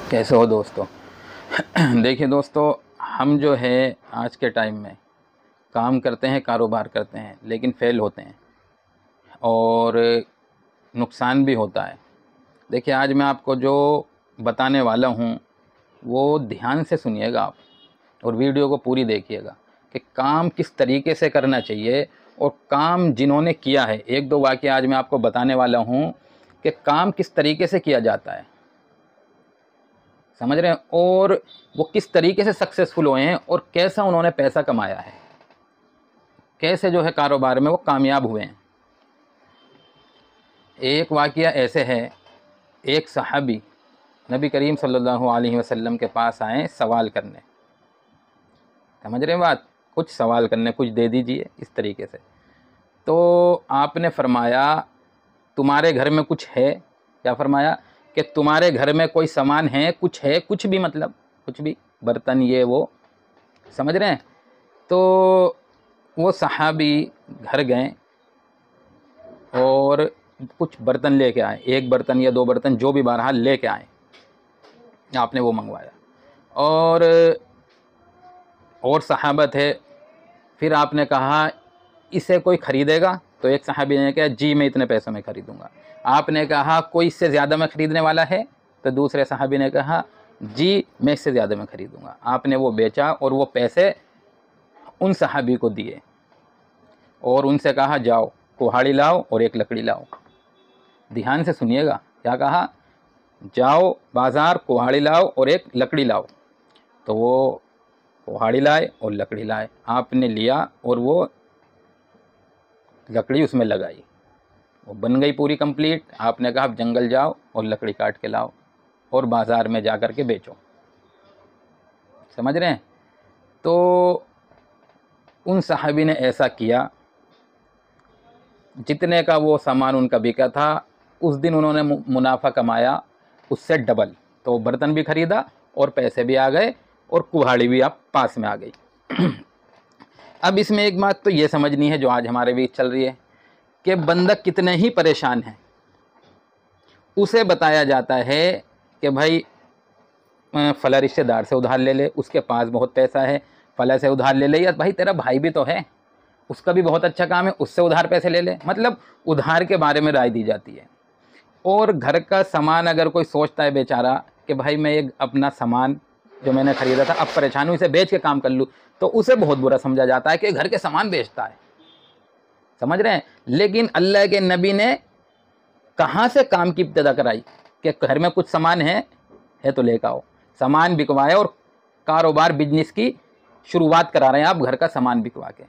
कैसे हो दोस्तों। देखिए दोस्तों, हम जो है आज के टाइम में काम करते हैं, कारोबार करते हैं, लेकिन फेल होते हैं और नुकसान भी होता है। देखिए, आज मैं आपको जो बताने वाला हूँ वो ध्यान से सुनिएगा आप, और वीडियो को पूरी देखिएगा कि काम किस तरीके से करना चाहिए और काम जिन्होंने किया है, एक दो वाक़या आज मैं आपको बताने वाला हूँ कि काम किस तरीके से किया जाता है, समझ रहे हैं, और वो किस तरीके से सक्सेसफुल हुए हैं और कैसा उन्होंने पैसा कमाया है, कैसे जो है कारोबार में वो कामयाब हुए हैं। एक वाक़या ऐसे है, एक सहाबी नबी करीम सल्लल्लाहु अलैहि वसल्लम के पास आए सवाल करने, समझ रहे हैं बात, कुछ सवाल करने, कुछ दे दीजिए, इस तरीके से। तो आपने फरमाया तुम्हारे घर में कुछ है, क्या फरमाया कि तुम्हारे घर में कोई सामान है, कुछ भी, मतलब कुछ भी, बर्तन ये वो, समझ रहे हैं। तो वो सहाबी घर गए और कुछ बर्तन लेके आए, एक बर्तन या दो बर्तन जो भी बहरहाल लेके आए, आपने वो मंगवाया और सहाबा थे। फिर आपने कहा इसे कोई ख़रीदेगा, तो एक सहाबी ने कहा जी मैं इतने पैसों में ख़रीदूँगा। आपने कहा कोई इससे ज़्यादा में ख़रीदने वाला है, तो दूसरे सहाबी ने कहा जी मैं इससे ज़्यादा में ख़रीदूँगा। आपने वो बेचा और वो पैसे उन सहाबी को दिए और उनसे कहा जाओ कुल्हाड़ी लाओ और एक लकड़ी लाओ। ध्यान से सुनिएगा, क्या कहा, जाओ बाज़ार कुल्हाड़ी लाओ और एक लकड़ी लाओ। तो वो कुल्हाड़ी लाए और लकड़ी लाए, आपने लिया और वो लकड़ी उसमें लगाई, वो बन गई पूरी कंप्लीट। आपने कहा अब जंगल जाओ और लकड़ी काट के लाओ और बाज़ार में जा कर के बेचो, समझ रहे हैं। तो उन सहाबी ने ऐसा किया, जितने का वो सामान उनका बिका था उस दिन उन्होंने मुनाफा कमाया उससे डबल। तो बर्तन भी ख़रीदा और पैसे भी आ गए और कुल्हाड़ी भी आप पास में आ गई। अब इसमें एक बात तो ये समझनी है जो आज हमारे बीच चल रही है कि बंदा कितने ही परेशान है, उसे बताया जाता है कि भाई फला रिश्तेदार से उधार ले ले, उसके पास बहुत पैसा है, फला से उधार ले ले, या भाई तेरा भाई भी तो है, उसका भी बहुत अच्छा काम है, उससे उधार पैसे ले ले। मतलब उधार के बारे में राय दी जाती है। और घर का सामान अगर कोई सोचता है बेचारा कि भाई मैं एक अपना सामान जो मैंने ख़रीदा था अब परेशान हूँ, इसे बेच के काम कर लूँ, तो उसे बहुत बुरा समझा जाता है कि घर के सामान बेचता है, समझ रहे हैं। लेकिन अल्लाह के नबी ने कहाँ से काम की इब्तिदा कराई कि घर में कुछ सामान है तो लेकर आओ, सामान बिकवाए और कारोबार बिजनेस की शुरुआत करा रहे हैं आप घर का सामान बिकवा के।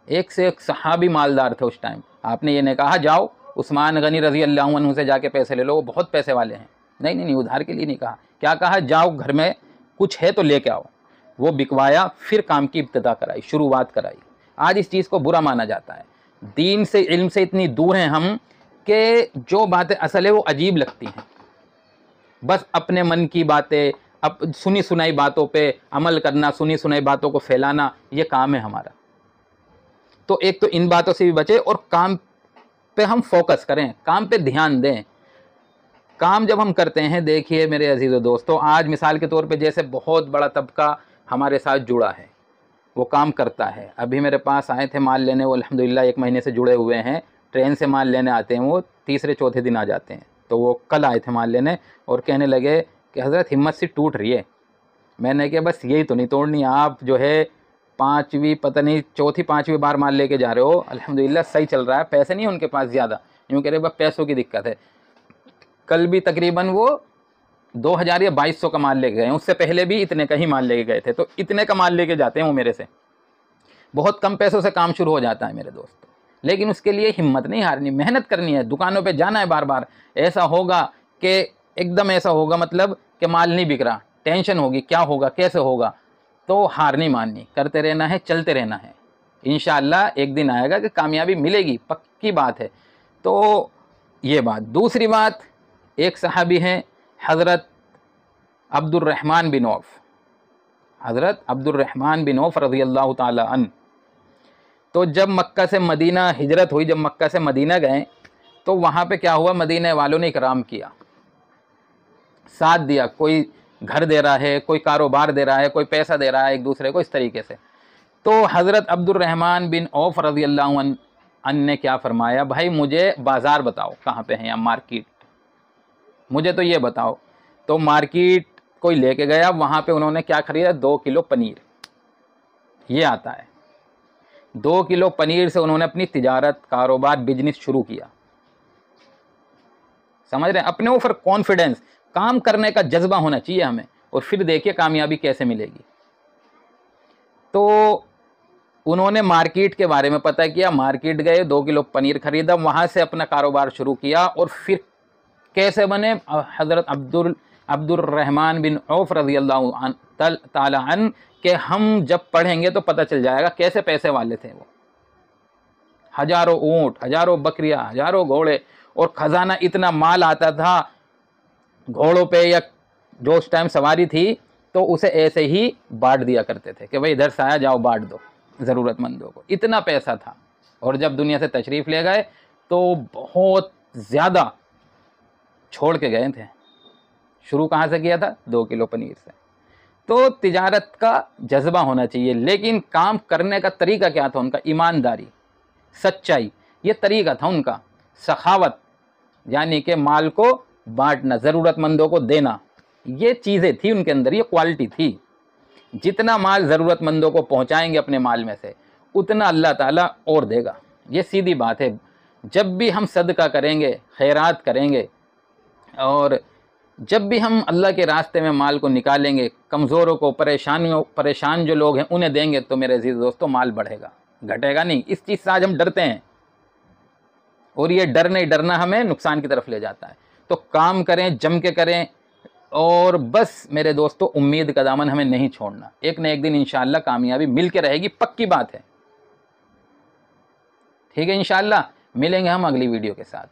एक से एक सहाबी मालदार थे उस टाइम। आपने ये नहीं कहा जाओ उस्मान गनी रज़ी अल्लाह अन्हु से जाके पैसे ले लो, वो बहुत पैसे वाले हैं, नहीं नहीं नहीं, उधार के लिए नहीं कहा। क्या कहा, जाओ घर में कुछ है तो लेके आओ। वो बिकवाया, फिर काम की इब्तिदा कराई, शुरुआत कराई। आज इस चीज़ को बुरा माना जाता है। दीन से, इल्म से इतनी दूर हैं हम कि जो बातें असल है वो अजीब लगती हैं। बस अपने मन की बातें, अब सुनी सुनाई बातों पे अमल करना, सुनी सुनाई बातों को फैलाना, ये काम है हमारा। तो एक तो इन बातों से भी बचे और काम पे हम फोकस करें, काम पे ध्यान दें। काम जब हम करते हैं, देखिए मेरे अजीज़ दोस्तों, आज मिसाल के तौर पे जैसे बहुत बड़ा तबका हमारे साथ जुड़ा है, वो काम करता है। अभी मेरे पास आए थे माल लेने, वो अल्हम्दुलिल्लाह 1 महीने से जुड़े हुए हैं, ट्रेन से माल लेने आते हैं, वो तीसरे चौथे दिन आ जाते हैं। तो वो कल आए थे माल लेने और कहने लगे कि हज़रत हिम्मत सी टूट रही है। मैंने कहा बस यही तो नहीं तोड़नी, आप जो है 5वीं पता नहीं चौथी 5वीं बार माल लेके जा रहे हो, अल्हम्दुलिल्लाह सही चल रहा है, पैसे नहीं है उनके पास ज़्यादा, यूँ कह रहे बस पैसों की दिक्कत है। कल भी तकरीबन वो 2000 या 2200 का माल लेके गए, उससे पहले भी इतने का ही माल लेके गए थे। तो इतने का माल लेके जाते हैं वो मेरे से। बहुत कम पैसों से काम शुरू हो जाता है मेरे दोस्तों, लेकिन उसके लिए हिम्मत नहीं हारनी, मेहनत करनी है, दुकानों पे जाना है बार बार। ऐसा होगा कि एकदम ऐसा होगा मतलब कि माल नहीं बिक रहा, टेंशन होगी, क्या होगा कैसे होगा, तो हार नहीं माननी, करते रहना है, चलते रहना है। इंशाअल्लाह एक दिन आएगा कि कामयाबी मिलेगी, पक्की बात है। तो ये बात। दूसरी बात, एक सहाबी हैं हज़रत अब्दुर्रहमान बिन औफ़, हज़रत अब्दुर्रहमान बिन औफ़ रज़ी अल्लाह ताला अन। तो जब मक्का से मदीना हिजरत हुई, जब मक्का से मदीना गए, तो वहाँ पे क्या हुआ, मदीना वालों ने इकराम किया, साथ दिया, कोई घर दे रहा है, कोई कारोबार दे रहा है, कोई पैसा दे रहा है एक दूसरे को, इस तरीके से। तो हज़रत अब्दुर्रहमान बिन औफ रज़ी अल्लाहु अन्हु ने क्या फरमाया, भाई मुझे बाज़ार बताओ कहाँ पे है यहाँ मार्केट, मुझे तो ये बताओ। तो मार्केट कोई लेके गया, वहाँ पे उन्होंने क्या खरीदा, 2 किलो पनीर, ये आता है। 2 किलो पनीर से उन्होंने अपनी तिजारत, कारोबार, बिजनेस शुरू किया। समझ रहे हैं, अपने ऊपर कॉन्फिडेंस, काम करने का जज्बा होना चाहिए हमें, और फिर देखिए कामयाबी कैसे मिलेगी। तो उन्होंने मार्केट के बारे में पता किया, मार्केट गए, 2 किलो पनीर खरीदा, वहाँ से अपना कारोबार शुरू किया। और फिर कैसे बने, हज़रत अब्दुर्रहमान बिन औफ रज़ी अल्लाहु ताला अन्हु के हम जब पढ़ेंगे तो पता चल जाएगा कैसे पैसे वाले थे वो। हजारों ऊँट, हजारों बकरियां, हजारों घोड़े, और खजाना, इतना माल आता था घोड़ों पे, या जो उस टाइम सवारी थी तो उसे ऐसे ही बांट दिया करते थे कि भाई इधर से आया, जाओ बांट दो ज़रूरतमंदों को, इतना पैसा था। और जब दुनिया से तशरीफ़ ले गए तो बहुत ज़्यादा छोड़ के गए थे। शुरू कहाँ से किया था, 2 किलो पनीर से। तो तिजारत का जज्बा होना चाहिए, लेकिन काम करने का तरीका क्या था उनका, ईमानदारी, सच्चाई, ये तरीका था उनका। सखावत यानी कि माल को बांटना, ज़रूरतमंदों को देना, ये चीज़ें थी उनके अंदर, ये क्वालिटी थी। जितना माल ज़रूरतमंदों को पहुंचाएंगे अपने माल में से, उतना अल्लाह ताला और देगा। ये सीधी बात है। जब भी हम सदका करेंगे, खैरात करेंगे, और जब भी हम अल्लाह के रास्ते में माल को निकालेंगे, कमज़ोरों को, परेशान जो लोग हैं उन्हें देंगे, तो मेरे अजीज़ दोस्तों माल बढ़ेगा, घटेगा नहीं। इस चीज़ से आज हम डरते हैं, और ये डर नहीं, डरना हमें नुकसान की तरफ ले जाता है। तो काम करें, जम के करें, और बस मेरे दोस्तों उम्मीद का दामन हमें नहीं छोड़ना। एक न एक दिन इंशाअल्लाह कामयाबी मिल के रहेगी, पक्की बात है। ठीक है, इंशाअल्लाह मिलेंगे हम अगली वीडियो के साथ।